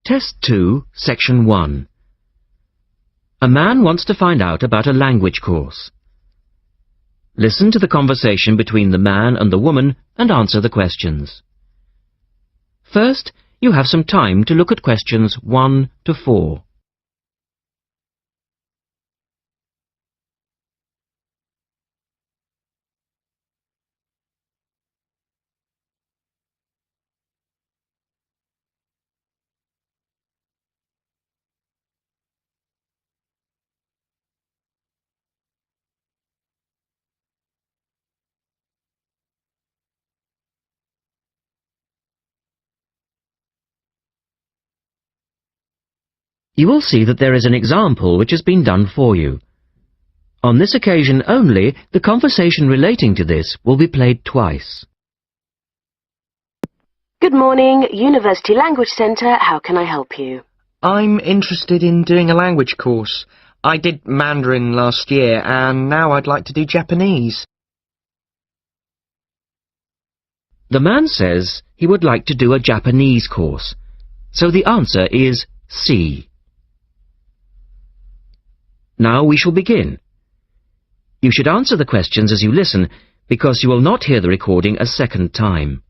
Test 2, Section 1. A man wants to find out about a language course. Listen to the conversation between the man and the woman and answer the questions. First, you have some time to look at questions 1 to 4. You will see that there is an example which has been done for you. On this occasion only, the conversation relating to this will be played twice. Good morning, University Language Centre. How can I help you? I'm interested in doing a language course. I did Mandarin last year and now I'd like to do Japanese. The man says he would like to do a Japanese course, so the answer is C. Now we shall begin. You should answer the questions as you listen, because you will not hear the recording a second time.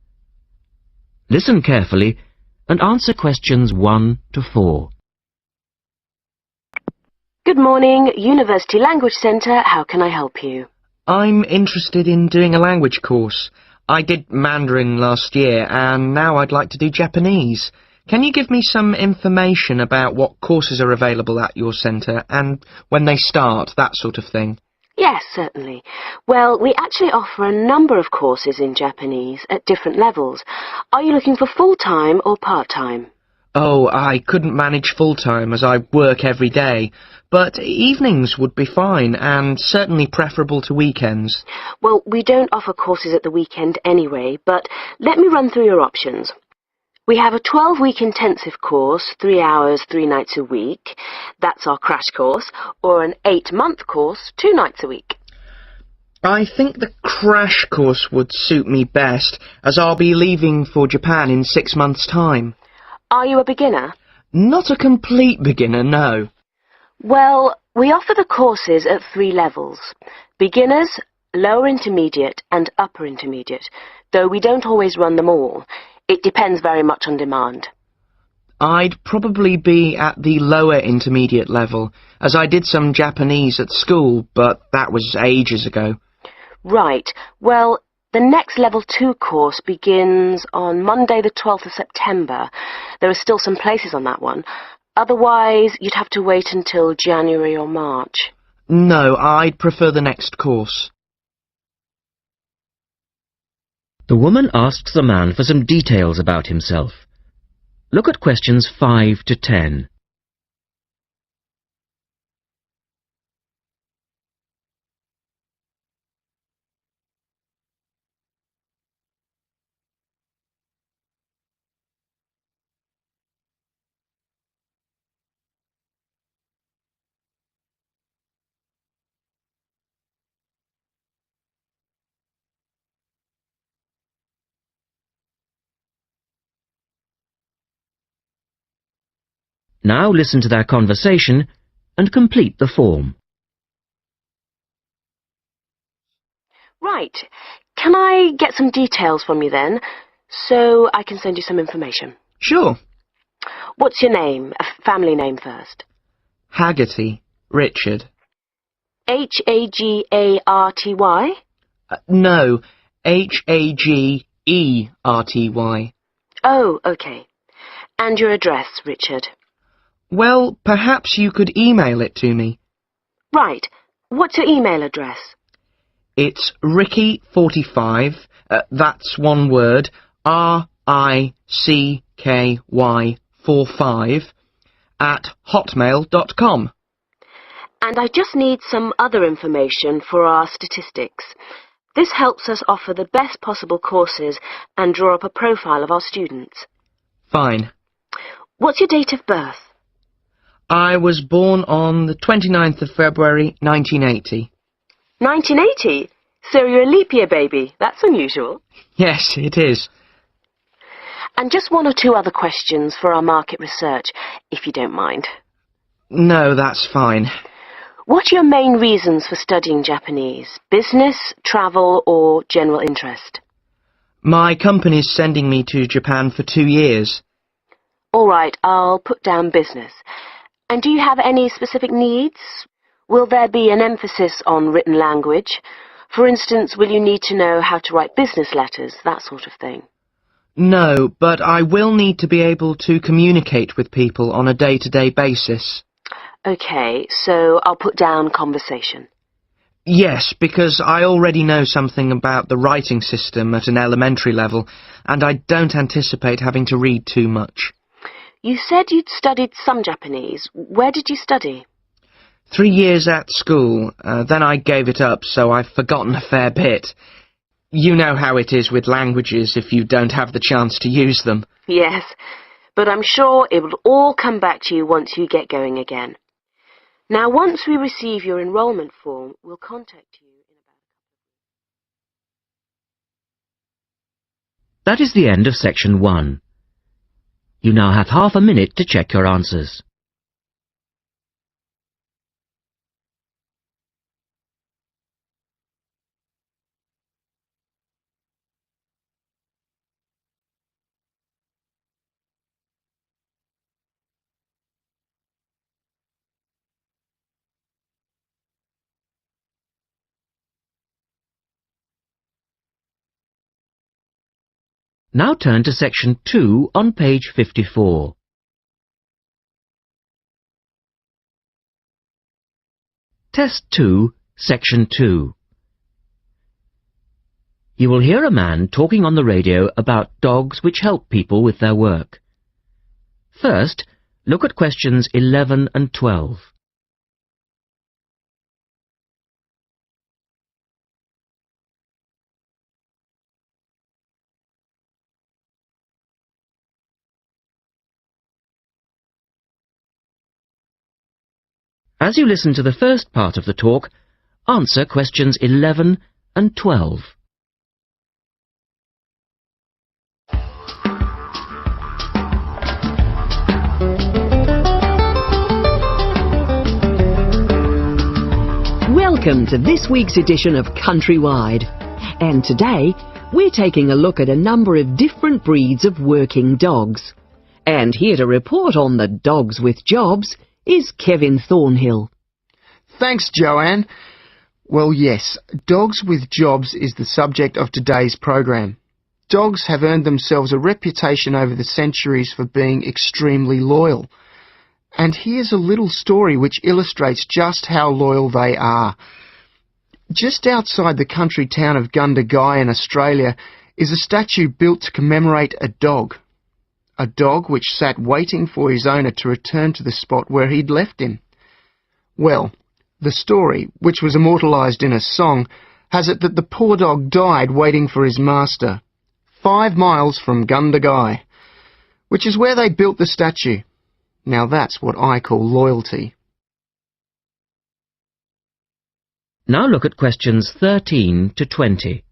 Listen carefully and answer questions 1 to 4. Good morning, University Language Centre. How can I help you? I'm interested in doing a language course. I did Mandarin last year and now I'd like to do Japanese. Can you give me some information about what courses are available at your centre and when they start, that sort of thing? Yes, certainly. Well, we actually offer a number of courses in Japanese at different levels. Are you looking for full-time or part-time? Oh, I couldn't manage full-time as I work every day, but evenings would be fine and certainly preferable to weekends. Well, we don't offer courses at the weekend anyway, but let me run through your options. We have a 12-week intensive course, 3 hours, 3 nights a week. That's our crash course. Or an 8-month course, 2 nights a week. I think the crash course would suit me best, as I'll be leaving for Japan in 6 months' time. Are you a beginner? Not a complete beginner, no. Well, we offer the courses at 3 levels. Beginners, lower intermediate and upper intermediate, though we don't always run them all. It depends very much on demand. I'd probably be at the lower intermediate level, as I did some Japanese at school, but that was ages ago. Right. Well, the next level 2 course begins on Monday the 12th of September. There are still some places on that one. Otherwise, you'd have to wait until January or March. No, I'd prefer the next course. The woman asks the man for some details about himself. Look at questions 5 to 10. Now listen to their conversation and complete the form. Right. Can I get some details from you then, so I can send you some information? Sure. What's your name? A family name first. Haggerty. Richard. H-A-G-A-R-T-Y? No, H-A-G-E-R-T-Y. Oh, okay. And your address, Richard? Well, perhaps you could email it to me. Right. What's your email address? It's Ricky45, that's one word, RICKY45, at hotmail.com. And I just need some other information for our statistics. This helps us offer the best possible courses and draw up a profile of our students. Fine. What's your date of birth? I was born on the 29th of February, 1980. 1980? So you're a leap year baby. That's unusual. Yes, it is. And just one or two other questions for our market research, if you don't mind. No, that's fine. What are your main reasons for studying Japanese? Business, travel, or general interest? My company's sending me to Japan for 2 years. All right, I'll put down business. And do you have any specific needs? Will there be an emphasis on written language? For instance, will you need to know how to write business letters, that sort of thing? No, but I will need to be able to communicate with people on a day-to-day basis. Okay, so I'll put down conversation. Yes, because I already know something about the writing system at an elementary level, and I don't anticipate having to read too much. You said you'd studied some Japanese. Where did you study? 3 years at school, then I gave it up, so I've forgotten a fair bit. You know how it is with languages if you don't have the chance to use them. Yes, but I'm sure it will all come back to you once you get going again. Now, once we receive your enrolment form, we'll contact you in about... That is the end of section 1. You now have half a minute to check your answers. Now turn to section 2 on page 54. Test 2, section 2. You will hear a man talking on the radio about dogs which help people with their work. First, look at questions 11 and 12. As you listen to the first part of the talk, answer questions 11 and 12. Welcome to this week's edition of Countrywide. And today, we're taking a look at a number of different breeds of working dogs. And here to report on the dogs with jobs is Kevin Thornhill. Thanks, Joanne. Well, yes, dogs with jobs is the subject of today's program. Dogs have earned themselves a reputation over the centuries for being extremely loyal. And here's a little story which illustrates just how loyal they are. Just outside the country town of Gundagai in Australia is a statue built to commemorate a dog. A dog which sat waiting for his owner to return to the spot where he'd left him. Well, the story, which was immortalised in a song, has it that the poor dog died waiting for his master, 5 miles from Gundagai, which is where they built the statue. Now that's what I call loyalty. Now look at questions 13 to 20.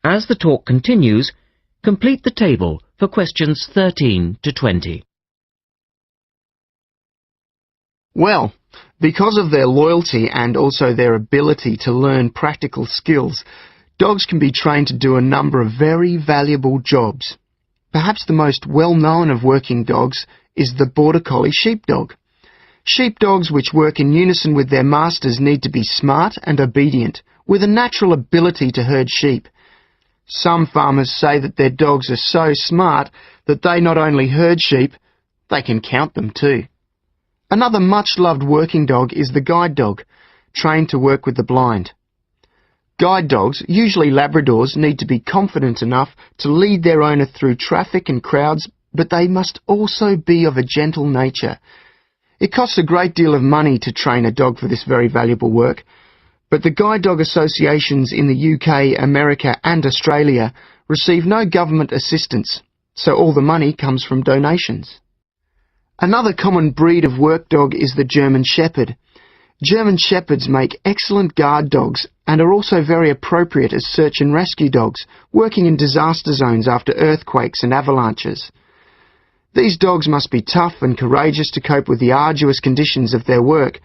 As the talk continues, complete the table for questions 13 to 20. Well, because of their loyalty and also their ability to learn practical skills, dogs can be trained to do a number of very valuable jobs. Perhaps the most well-known of working dogs is the Border Collie sheepdog. Sheepdogs which work in unison with their masters need to be smart and obedient, with a natural ability to herd sheep. Some farmers say that their dogs are so smart that they not only herd sheep, they can count them too. Another much-loved working dog is the guide dog, trained to work with the blind. Guide dogs, usually Labradors, need to be confident enough to lead their owner through traffic and crowds but they must also be of a gentle nature. It costs a great deal of money to train a dog for this very valuable work, but the guide dog associations in the UK, America and Australia receive no government assistance, so all the money comes from donations. Another common breed of work dog is the German Shepherd. German Shepherds make excellent guard dogs and are also very appropriate as search and rescue dogs, working in disaster zones after earthquakes and avalanches. These dogs must be tough and courageous to cope with the arduous conditions of their work,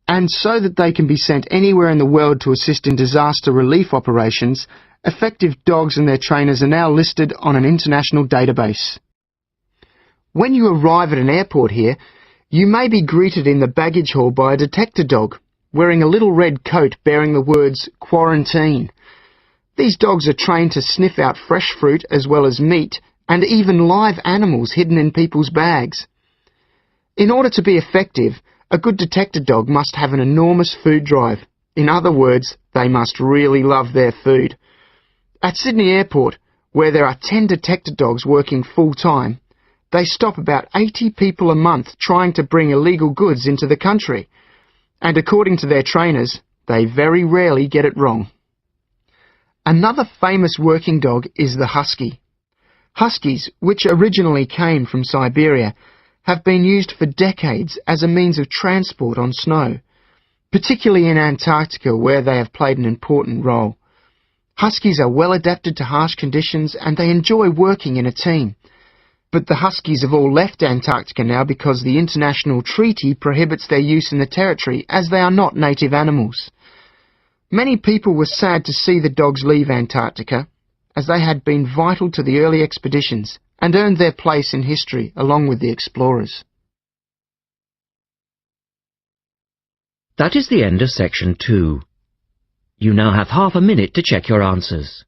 and so that they can be sent anywhere in the world to assist in disaster relief operations, effective dogs and their trainers are now listed on an international database. When you arrive at an airport here, you may be greeted in the baggage hall by a detector dog, wearing a little red coat bearing the words "Quarantine." These dogs are trained to sniff out fresh fruit as well as meat and even live animals hidden in people's bags. In order to be effective, a good detector dog must have an enormous food drive. In other words, they must really love their food. At Sydney Airport, where there are 10 detector dogs working full-time, they stop about 80 people a month trying to bring illegal goods into the country. And according to their trainers, they very rarely get it wrong. Another famous working dog is the husky. Huskies, which originally came from Siberia, have been used for decades as a means of transport on snow, particularly in Antarctica where they have played an important role. Huskies are well adapted to harsh conditions and they enjoy working in a team. But the huskies have all left Antarctica now because the international treaty prohibits their use in the territory as they are not native animals. Many people were sad to see the dogs leave Antarctica, as they had been vital to the early expeditions and earned their place in history along with the explorers. That is the end of section 2. You now have half a minute to check your answers.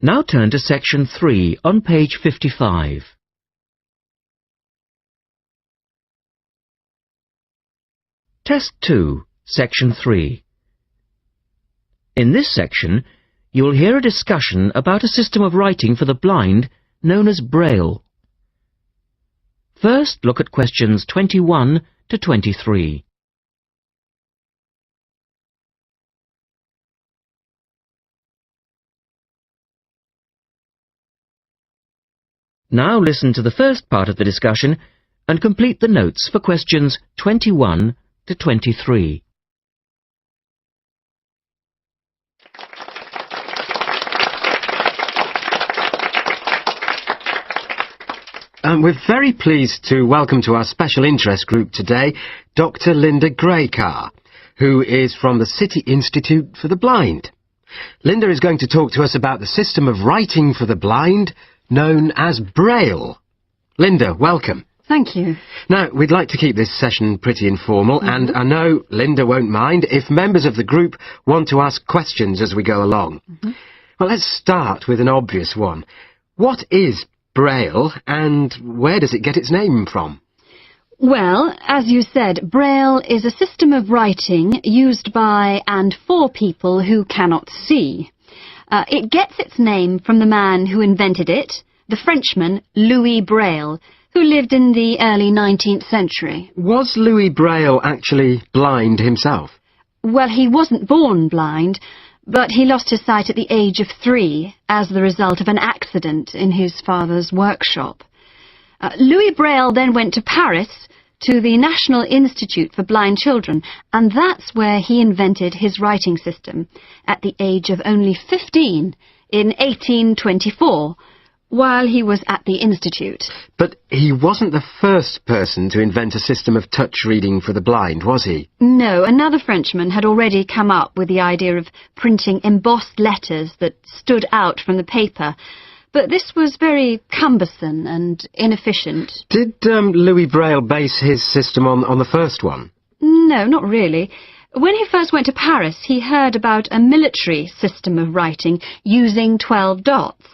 Now turn to section 3 on page 55. Test 2, section 3. In this section, you will hear a discussion about a system of writing for the blind known as Braille. First, look at questions 21 to 23. Now listen to the first part of the discussion and complete the notes for questions 21 to 23. We're very pleased to welcome to our special interest group today Dr. Linda Graycar, who is from the City Institute for the Blind. Linda is going to talk to us about the system of writing for the blind known as Braille. Linda, welcome. Thank you. Now, we'd like to keep this session pretty informal, and I know Linda won't mind if members of the group want to ask questions as we go along. Well, let's start with an obvious one. What is Braille, and where does it get its name from? Well, as you said, Braille is a system of writing used by and for people who cannot see. It gets its name from the man who invented it, the Frenchman Louis Braille, who lived in the early 19th century. Was Louis Braille actually blind himself? Well, he wasn't born blind, but he lost his sight at the age of 3 as the result of an accident in his father's workshop. Louis Braille then went to Paris to the National Institute for Blind Children, and that's where he invented his writing system at the age of only 15 in 1824, while he was at the Institute. But he wasn't the first person to invent a system of touch reading for the blind, was he? No, another Frenchman had already come up with the idea of printing embossed letters that stood out from the paper, but this was very cumbersome and inefficient. Did Louis Braille base his system on the first one? No, not really. When he first went to Paris, he heard about a military system of writing using 12 dots.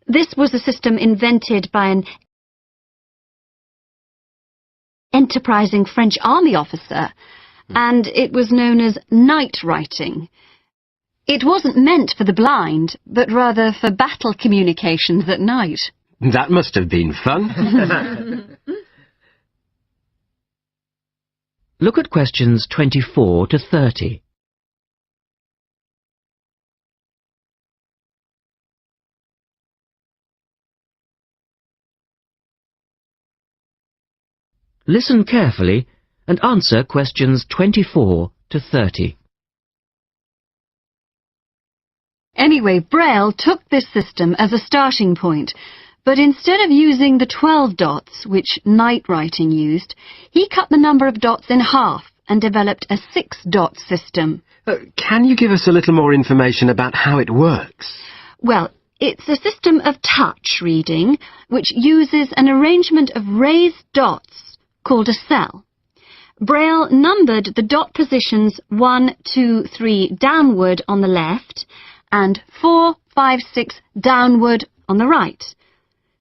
This was a system invented by an enterprising French army officer, and it was known as night writing. It wasn't meant for the blind, but rather for battle communications at night. That must have been fun. Look at questions 24 to 30. Listen carefully and answer questions 24 to 30. Anyway, Braille took this system as a starting point, but instead of using the 12 dots, which night writing used, he cut the number of dots in half and developed a 6-dot system. Can you give us a little more information about how it works? Well, it's a system of touch reading, which uses an arrangement of raised dots called a cell. Braille numbered the dot positions 1, 2, 3 downward on the left and 4, 5, 6 downward on the right.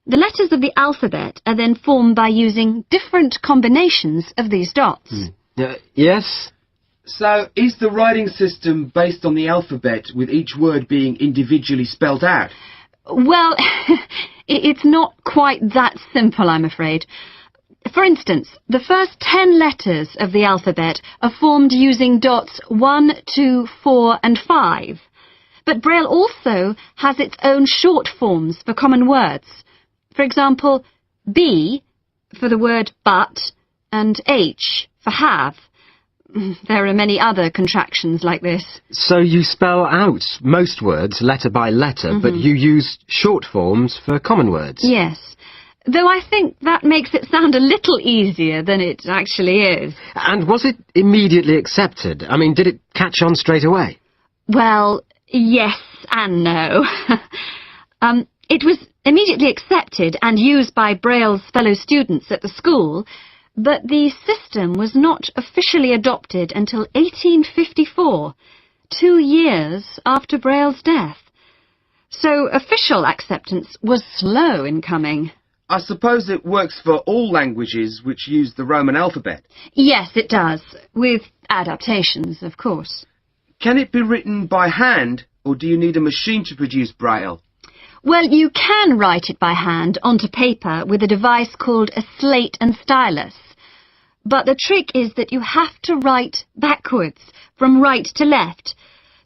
The letters of the alphabet are then formed by using different combinations of these dots. Yes? So, is the writing system based on the alphabet, with each word being individually spelt out? Well, it's not quite that simple, I'm afraid. For instance, the first 10 letters of the alphabet are formed using dots 1, 2, 4 and 5. But Braille also has its own short forms for common words. For example, B for the word but and H for have. There are many other contractions like this. So you spell out most words letter by letter, but you use short forms for common words? Yes. Though I think that makes it sound a little easier than it actually is. And was it immediately accepted? I mean, did it catch on straight away? Well, yes and no. It was immediately accepted and used by Braille's fellow students at the school, but the system was not officially adopted until 1854, 2 years after Braille's death. So official acceptance was slow in coming. I suppose it works for all languages which use the Roman alphabet. Yes, it does, with adaptations, of course. Can it be written by hand, or do you need a machine to produce Braille? Well, you can write it by hand onto paper with a device called a slate and stylus. But the trick is that you have to write backwards, from right to left,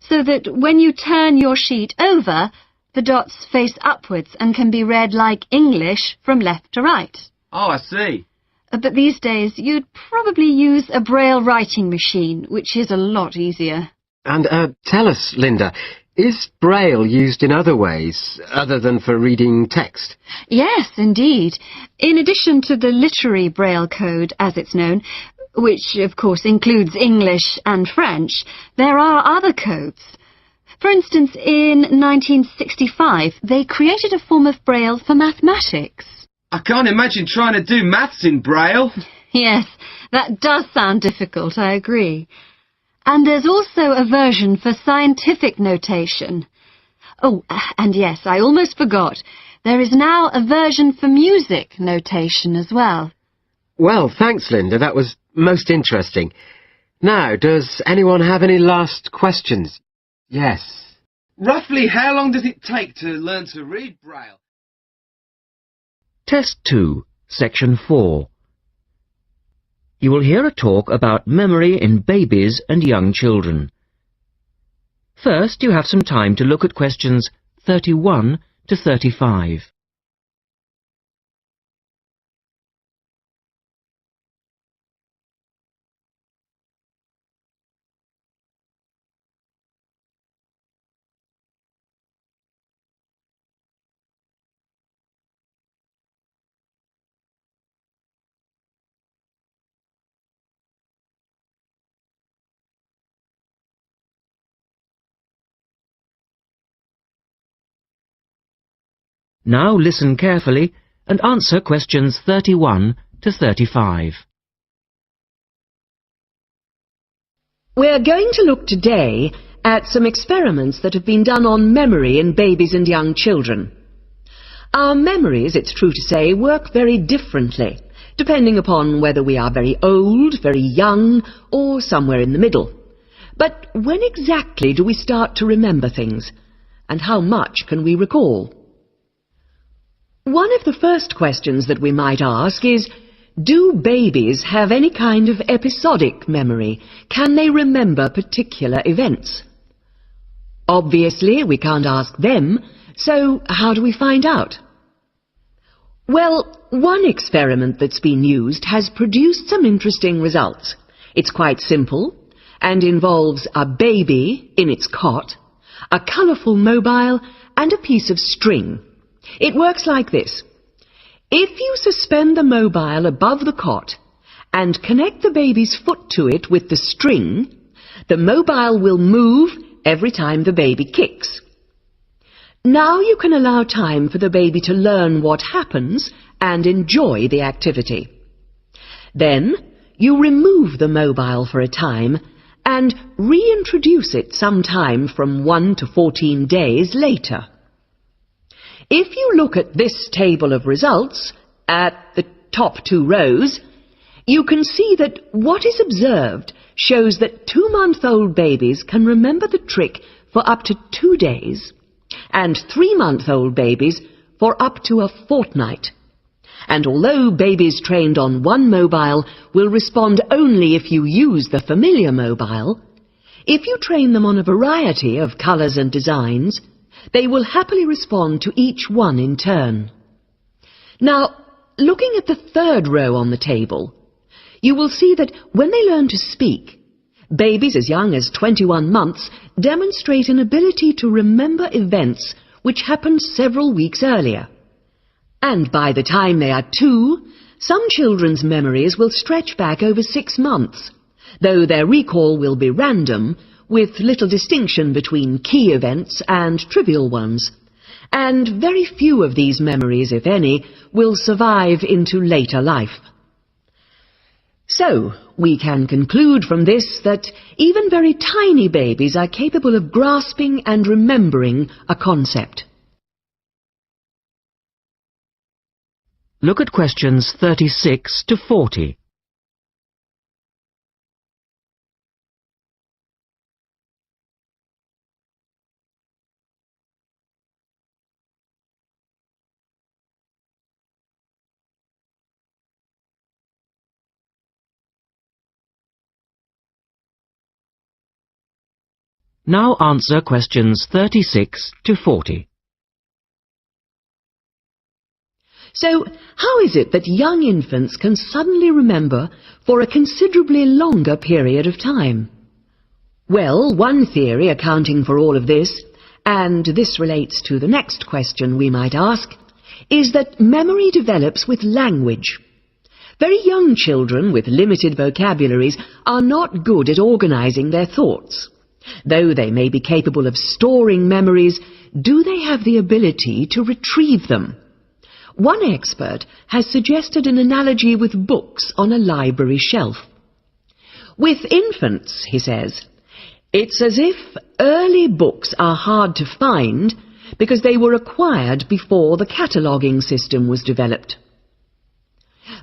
so that when you turn your sheet over, the dots face upwards and can be read like English from left to right. Oh, I see. But these days, you'd probably use a Braille writing machine, which is a lot easier. And tell us, Linda, is Braille used in other ways, other than for reading text? Yes, indeed. In addition to the literary Braille code, as it's known, which of course includes English and French, there are other codes. For instance, in 1965, they created a form of Braille for mathematics. I can't imagine trying to do maths in Braille. Yes, that does sound difficult, I agree. And there's also a version for scientific notation. Oh, and yes, I almost forgot. There is now a version for music notation as well. Well, thanks, Linda. That was most interesting. Now, does anyone have any last questions? Yes. Roughly how long does it take to learn to read Braille? Test 2, Section 4. You will hear a talk about memory in babies and young children. First, you have some time to look at questions 31 to 35. Now listen carefully and answer questions 31 to 35. We're going to look today at some experiments that have been done on memory in babies and young children. Our memories, it's true to say, work very differently, depending upon whether we are very old, very young, or somewhere in the middle. But when exactly do we start to remember things? And how much can we recall? One of the first questions that we might ask is, do babies have any kind of episodic memory? Can they remember particular events? Obviously, we can't ask them, so how do we find out? Well, one experiment that's been used has produced some interesting results. It's quite simple and involves a baby in its cot, a colourful mobile, and a piece of string. It works like this. If you suspend the mobile above the cot and connect the baby's foot to it with the string, the mobile will move every time the baby kicks. Now you can allow time for the baby to learn what happens and enjoy the activity. Then you remove the mobile for a time and reintroduce it sometime from 1 to 14 days later. If you look at this table of results, at the top 2 rows, you can see that what is observed shows that 2-month-old babies can remember the trick for up to 2 days, and 3-month-old babies for up to a fortnight. And although babies trained on one mobile will respond only if you use the familiar mobile, if you train them on a variety of colours and designs, they will happily respond to each one in turn. Now, looking at the 3rd row on the table, you will see that when they learn to speak, babies as young as 21 months demonstrate an ability to remember events which happened several weeks earlier. And by the time they are 2, some children's memories will stretch back over 6 months, though their recall will be random, with little distinction between key events and trivial ones, and very few of these memories, if any, will survive into later life. So, we can conclude from this that even very tiny babies are capable of grasping and remembering a concept. Look at questions 36 to 40. Now answer questions 36 to 40. So, how is it that young infants can suddenly remember for a considerably longer period of time? Well, one theory accounting for all of this, and this relates to the next question we might ask, is that memory develops with language. Very young children with limited vocabularies are not good at organizing their thoughts. Though they may be capable of storing memories, do they have the ability to retrieve them? One expert has suggested an analogy with books on a library shelf. With infants, he says, it's as if early books are hard to find because they were acquired before the cataloguing system was developed.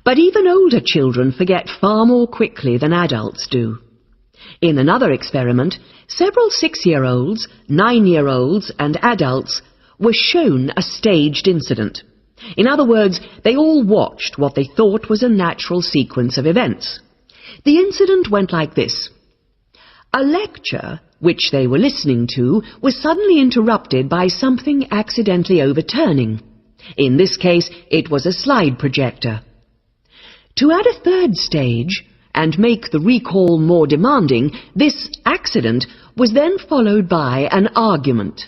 But even older children forget far more quickly than adults do. In another experiment, several 6-year-olds, 9-year-olds and adults were shown a staged incident. In other words, they all watched what they thought was a natural sequence of events. The incident went like this. A lecture, which they were listening to, was suddenly interrupted by something accidentally overturning. In this case, it was a slide projector. To add a 3rd stage, and make the recall more demanding, this accident was then followed by an argument.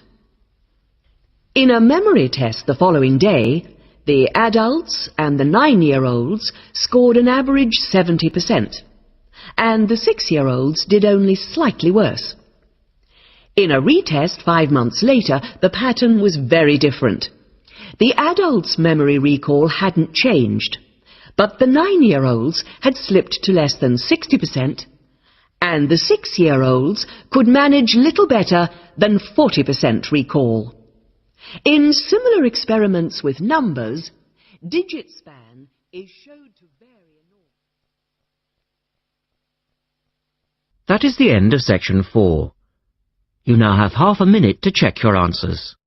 In a memory test the following day, the adults and the 9-year-olds scored an average 70%, and the 6-year-olds did only slightly worse. In a retest 5 months later, the pattern was very different. The adults' memory recall hadn't changed, but the 9-year-olds had slipped to less than 60%, and the 6-year-olds could manage little better than 40% recall. In similar experiments with numbers, digit span is shown to vary enormously. That is the end of section 4. You now have half a minute to check your answers.